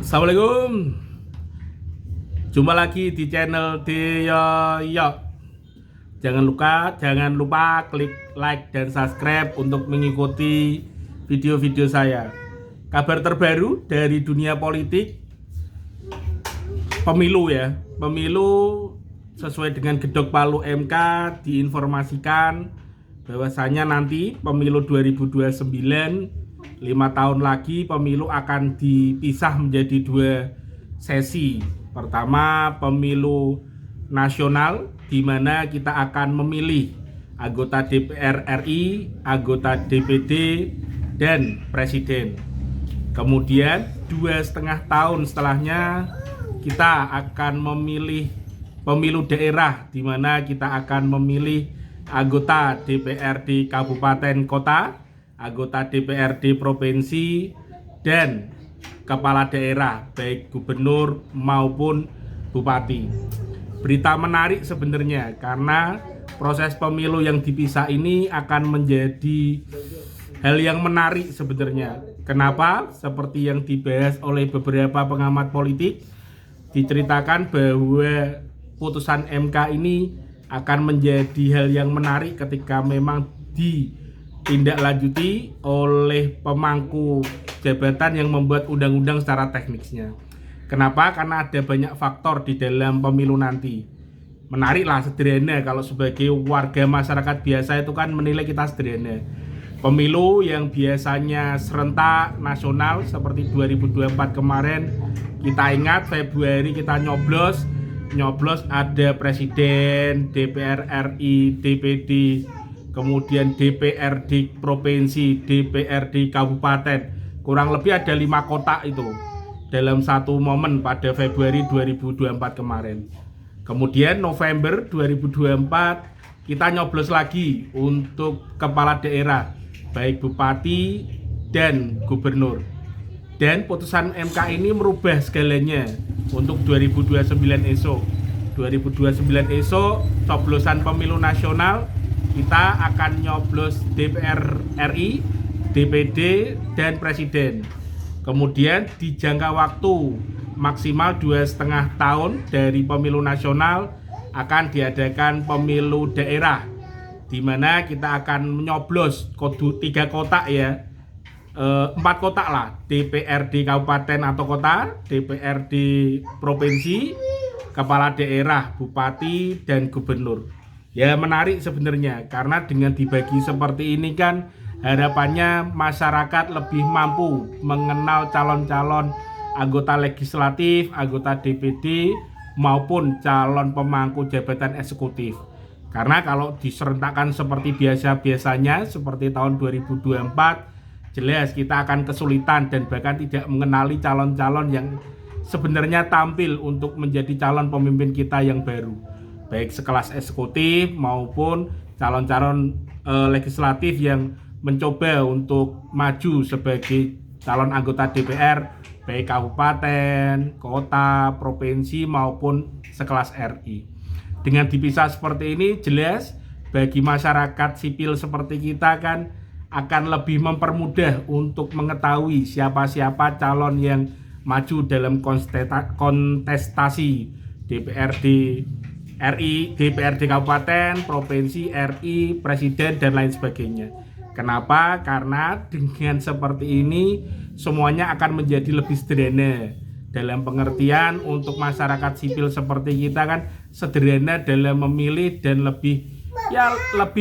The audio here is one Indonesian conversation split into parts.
Assalamualaikum. Jumpa lagi di channel Deyoyo. Jangan lupa klik like dan subscribe untuk mengikuti video-video saya. Kabar terbaru dari dunia politik pemilu ya. Pemilu sesuai dengan gedok palu MK diinformasikan bahwasanya nanti pemilu 2029 5 tahun lagi pemilu akan dipisah menjadi 2 sesi. Pertama, pemilu nasional di mana kita akan memilih anggota DPR RI, anggota DPD, dan presiden. Kemudian 2,5 tahun setelahnya kita akan memilih pemilu daerah di mana kita akan memilih anggota DPRD kabupaten kota, anggota DPRD provinsi, dan kepala daerah baik gubernur maupun bupati. Berita menarik sebenarnya karena proses pemilu yang dipisah ini akan menjadi hal yang menarik sebenarnya. Kenapa? Seperti yang dibahas oleh beberapa pengamat politik, diceritakan bahwa putusan MK ini akan menjadi hal yang menarik ketika memang ditindaklanjuti oleh pemangku jabatan yang membuat undang-undang secara teknisnya. Kenapa? Karena ada banyak faktor di dalam pemilu nanti. Menarik lah, sederhana. Kalau sebagai warga masyarakat biasa itu kan menilai kita sederhana. Pemilu yang biasanya serentak nasional seperti 2024 kemarin, kita ingat Februari kita nyoblos ada presiden, DPR RI, DPD, kemudian DPRD provinsi, DPRD kabupaten, kurang lebih ada 5 kotak itu dalam satu momen pada Februari 2024 kemarin. Kemudian November 2024 kita nyoblos lagi untuk kepala daerah baik bupati dan gubernur. Dan putusan MK ini merubah segalanya untuk 2029 esok. 2029 esok coblosan pemilu nasional kita akan nyoblos DPR RI, DPD, dan presiden. Kemudian di jangka waktu maksimal 2,5 tahun dari pemilu nasional akan diadakan pemilu daerah, di mana kita akan menyoblos 3 kotak ya, 4 kotak lah, DPRD kabupaten atau kota, DPRD provinsi, kepala daerah, bupati, dan gubernur. Ya menarik sebenarnya karena dengan dibagi seperti ini kan harapannya masyarakat lebih mampu mengenal calon-calon anggota legislatif, anggota DPD maupun calon pemangku jabatan eksekutif. Karena kalau diserentakkan seperti biasa-biasanya seperti tahun 2024, jelas kita akan kesulitan dan bahkan tidak mengenali calon-calon yang sebenarnya tampil untuk menjadi calon pemimpin kita yang baru, baik sekelas eksekutif maupun calon-calon legislatif yang mencoba untuk maju sebagai calon anggota DPR baik kabupaten, kota, provinsi maupun sekelas RI. Dengan dipisah seperti ini jelas bagi masyarakat sipil seperti kita kan akan lebih mempermudah untuk mengetahui siapa-siapa calon yang maju dalam kontestasi DPRD RI, DPRD kabupaten, provinsi, RI, presiden, dan lain sebagainya. Kenapa? Karena dengan seperti ini semuanya akan menjadi lebih sederhana. Dalam pengertian untuk masyarakat sipil seperti kita kan sederhana dalam memilih dan lebih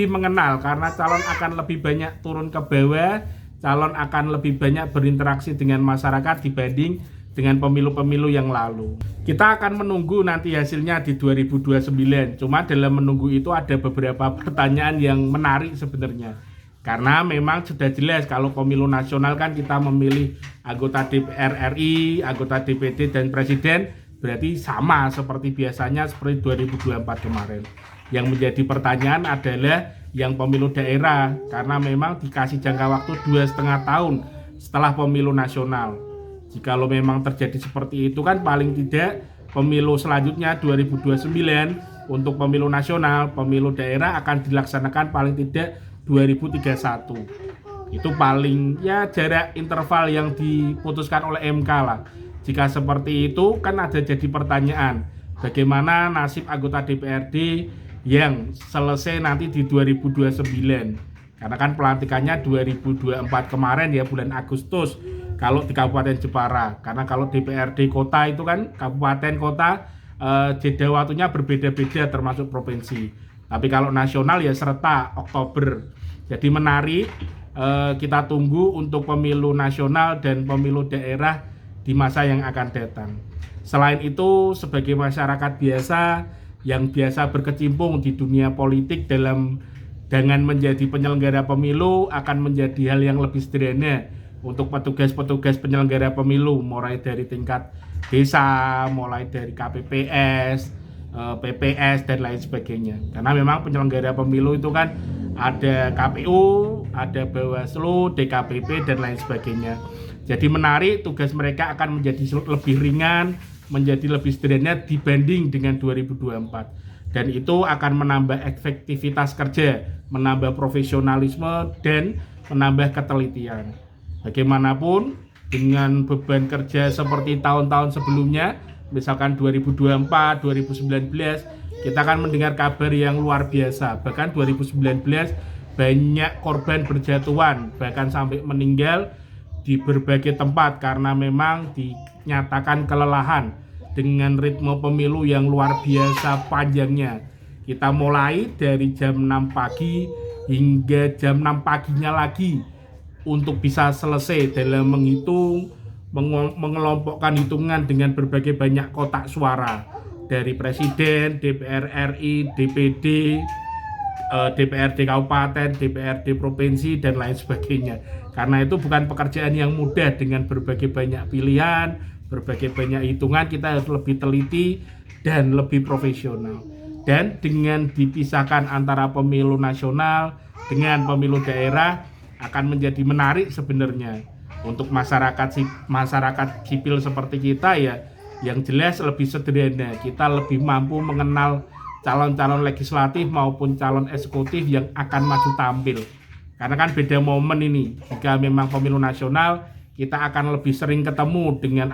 mengenal karena calon akan lebih banyak turun ke bawah, calon akan lebih banyak berinteraksi dengan masyarakat dibanding dengan pemilu-pemilu yang lalu. Kita akan menunggu nanti hasilnya di 2029. Cuma dalam menunggu itu ada beberapa pertanyaan yang menarik sebenarnya. Karena memang sudah jelas kalau pemilu nasional kan kita memilih anggota DPR RI, anggota DPD, dan presiden, berarti sama seperti biasanya seperti 2024 kemarin. Yang menjadi pertanyaan adalah yang pemilu daerah, karena memang dikasih jangka waktu 2,5 tahun setelah pemilu nasional. Jikalau memang terjadi seperti itu kan paling tidak pemilu selanjutnya 2029 untuk pemilu nasional, pemilu daerah akan dilaksanakan paling tidak 2031. Itu paling ya jarak interval yang diputuskan oleh MK lah. Jika seperti itu kan ada jadi pertanyaan, bagaimana nasib anggota DPRD yang selesai nanti di 2029? Karena kan pelantikannya 2024 kemarin ya, bulan Agustus kalau di Kabupaten Jepara. Karena kalau DPRD kota itu kan kabupaten kota jeda waktunya berbeda-beda termasuk provinsi. Tapi kalau nasional ya serta Oktober. Jadi menarik, kita tunggu untuk pemilu nasional dan pemilu daerah di masa yang akan datang. Selain itu, sebagai masyarakat biasa yang biasa berkecimpung di dunia politik dengan menjadi penyelenggara pemilu akan menjadi hal yang lebih sederhana untuk petugas-petugas penyelenggara pemilu, mulai dari tingkat desa, mulai dari KPPS, PPS dan lain sebagainya. Karena memang penyelenggara pemilu itu kan ada KPU, ada Bawaslu, DKPP dan lain sebagainya. Jadi menarik, tugas mereka akan menjadi lebih ringan, menjadi lebih sederhana dibanding dengan 2024. Dan itu akan menambah efektivitas kerja, menambah profesionalisme dan menambah ketelitian. Bagaimanapun dengan beban kerja seperti tahun-tahun sebelumnya, misalkan 2024, 2019, kita akan mendengar kabar yang luar biasa. Bahkan 2019 banyak korban berjatuhan, bahkan sampai meninggal di berbagai tempat karena memang dinyatakan kelelahan dengan ritme pemilu yang luar biasa panjangnya. Kita mulai dari jam 6 pagi hingga jam 6 paginya lagi untuk bisa selesai dalam menghitung, mengelompokkan hitungan dengan berbagai banyak kotak suara dari presiden, DPR RI, DPD, DPRD kabupaten, DPRD provinsi dan lain sebagainya. Karena itu bukan pekerjaan yang mudah dengan berbagai banyak pilihan, berbagai banyak hitungan. Kita harus lebih teliti dan lebih profesional. Dan dengan dipisahkan antara pemilu nasional dengan pemilu daerah akan menjadi menarik sebenarnya untuk masyarakat sipil seperti kita ya. Yang jelas lebih sederhana, kita lebih mampu mengenal calon-calon legislatif maupun calon eksekutif yang akan maju tampil. Karena kan beda momen ini. Jika memang pemilu nasional, kita akan lebih sering ketemu dengan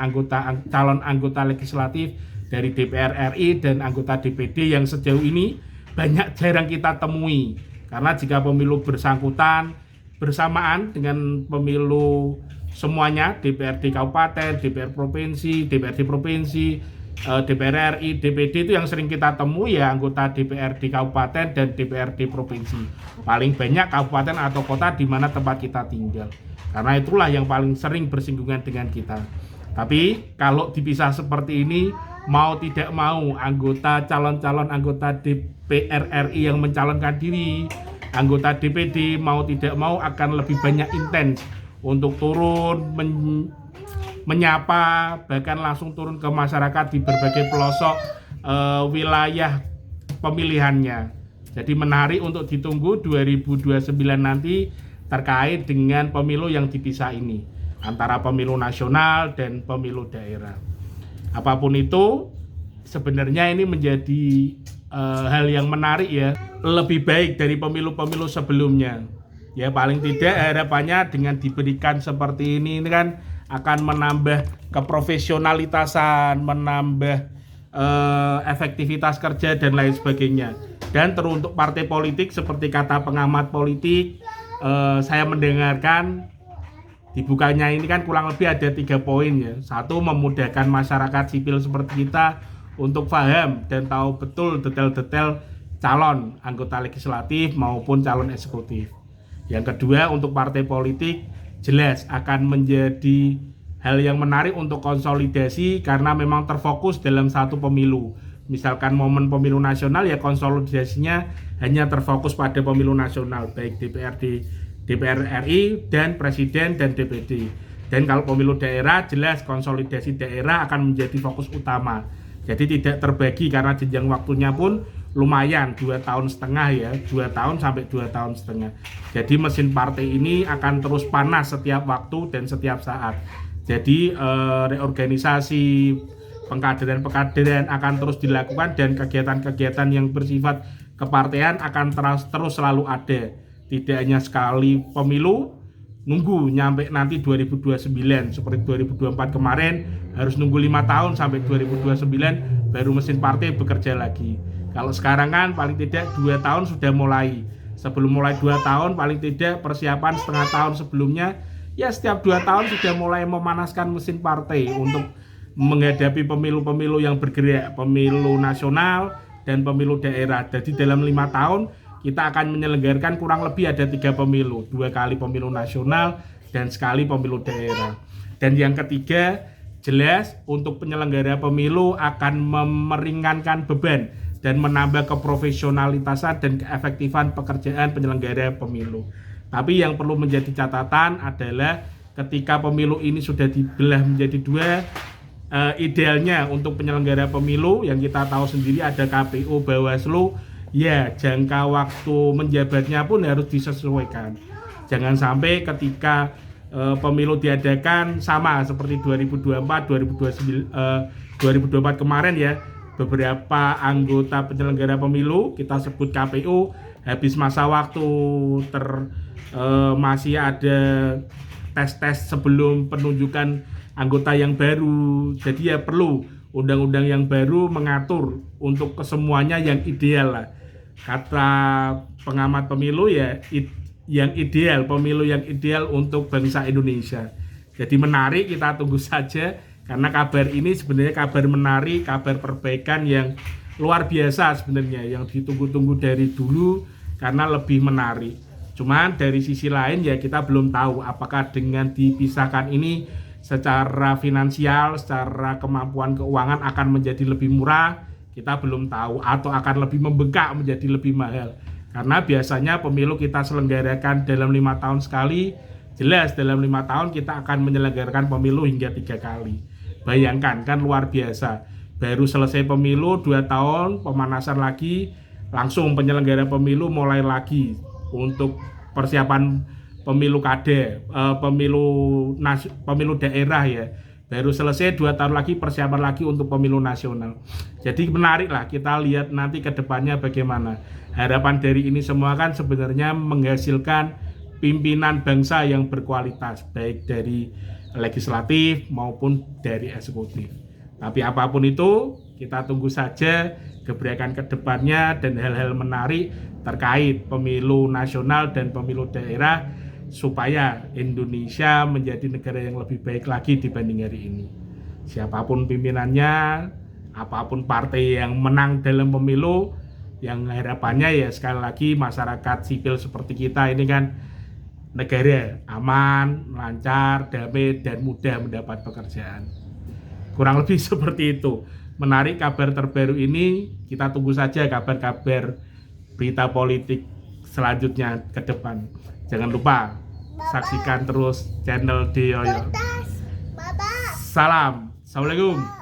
calon anggota legislatif dari DPR RI dan anggota DPD yang sejauh ini jarang kita temui. Karena jika pemilu bersangkutan bersamaan dengan pemilu semuanya, DPRD kabupaten, DPR provinsi, DPRD provinsi, DPR RI, DPD itu yang sering kita temui ya anggota DPRD kabupaten dan DPRD provinsi. Paling banyak kabupaten atau kota di mana tempat kita tinggal. Karena itulah yang paling sering bersinggungan dengan kita. Tapi kalau dipisah seperti ini, mau tidak mau calon-calon anggota DPR RI yang mencalonkan diri, anggota DPD mau tidak mau akan lebih banyak intens untuk turun menyapa, bahkan langsung turun ke masyarakat di berbagai pelosok wilayah pemilihannya. Jadi menarik untuk ditunggu 2029 nanti terkait dengan pemilu yang dipisah ini antara pemilu nasional dan pemilu daerah. Apapun itu sebenarnya ini menjadi hal yang menarik ya, lebih baik dari pemilu-pemilu sebelumnya. Ya paling tidak harapannya dengan diberikan seperti ini kan akan menambah keprofesionalitasan, menambah efektivitas kerja dan lain sebagainya. Dan teruntuk partai politik seperti kata pengamat politik, saya mendengarkan dibukanya ini kan kurang lebih ada 3 poin ya. 1, memudahkan masyarakat sipil seperti kita untuk paham dan tahu betul detail-detail calon anggota legislatif maupun calon eksekutif. Yang kedua, untuk partai politik jelas akan menjadi hal yang menarik untuk konsolidasi karena memang terfokus dalam satu pemilu. Misalkan momen pemilu nasional ya konsolidasinya hanya terfokus pada pemilu nasional, baik DPR RI dan presiden dan DPD. Dan kalau pemilu daerah jelas konsolidasi daerah akan menjadi fokus utama. Jadi tidak terbagi karena jenjang waktunya pun lumayan 2,5 tahun ya, 2 tahun sampai 2,5 tahun. Jadi mesin partai ini akan terus panas setiap waktu dan setiap saat. Jadi reorganisasi pengkaderan akan terus dilakukan dan kegiatan-kegiatan yang bersifat kepartean akan terus selalu ada. Tidak hanya sekali pemilu, nunggu nyampe nanti 2029 seperti 2024 kemarin harus nunggu 5 tahun sampai 2029 baru mesin partai bekerja lagi. Kalau sekarang kan paling tidak 2 tahun sudah mulai. Sebelum mulai 2 tahun paling tidak persiapan setengah tahun sebelumnya, ya setiap 2 tahun sudah mulai memanaskan mesin partai untuk menghadapi pemilu-pemilu yang bergerak, pemilu nasional dan pemilu daerah. Jadi dalam 5 tahun kita akan menyelenggarakan kurang lebih ada 3 pemilu, 2 kali pemilu nasional dan sekali pemilu daerah. Dan yang ketiga, jelas untuk penyelenggara pemilu akan meringankan beban dan menambah keprofesionalitasan dan keefektifan pekerjaan penyelenggara pemilu. Tapi yang perlu menjadi catatan adalah ketika pemilu ini sudah dibelah menjadi 2, idealnya untuk penyelenggara pemilu yang kita tahu sendiri ada KPU, Bawaslu, ya jangka waktu menjabatnya pun harus disesuaikan. Jangan sampai ketika pemilu diadakan sama seperti 2024 kemarin ya, beberapa anggota penyelenggara pemilu kita sebut KPU habis masa waktu masih ada tes sebelum penunjukan anggota yang baru. Jadi ya perlu undang-undang yang baru mengatur untuk kesemuanya yang ideal lah. Kata pengamat pemilu ya yang ideal, pemilu yang ideal untuk bangsa Indonesia. Jadi menarik, kita tunggu saja karena kabar ini sebenarnya kabar menarik, kabar perbaikan yang luar biasa sebenarnya yang ditunggu-tunggu dari dulu karena lebih menarik. Cuman dari sisi lain ya kita belum tahu apakah dengan dipisahkan ini secara finansial, secara kemampuan keuangan akan menjadi lebih murah, kita belum tahu, atau akan lebih membengkak menjadi lebih mahal. Karena biasanya pemilu kita selenggarakan dalam 5 tahun sekali, jelas dalam 5 tahun kita akan menyelenggarakan pemilu hingga 3 kali. Bayangkan kan luar biasa, baru selesai pemilu 2 tahun, pemanasan lagi, langsung penyelenggara pemilu mulai lagi untuk persiapan pemilu kada, pemilu daerah ya. Baru selesai 2 tahun lagi persiapan lagi untuk pemilu nasional. Jadi menarik lah kita lihat nanti ke depannya bagaimana. Harapan dari ini semua kan sebenarnya menghasilkan pimpinan bangsa yang berkualitas, baik dari legislatif maupun dari eksekutif. Tapi apapun itu kita tunggu saja gebrakan ke depannya dan hal-hal menarik terkait pemilu nasional dan pemilu daerah supaya Indonesia menjadi negara yang lebih baik lagi dibanding hari ini. Siapapun pimpinannya, apapun partai yang menang dalam pemilu, yang harapannya ya sekali lagi masyarakat sipil seperti kita ini kan negara aman, lancar, damai dan mudah mendapat pekerjaan. Kurang lebih seperti itu. Menarik kabar terbaru ini, kita tunggu saja kabar-kabar berita politik selanjutnya ke depan. Jangan lupa saksikan terus channel Deyoyo. Salam, assalamualaikum.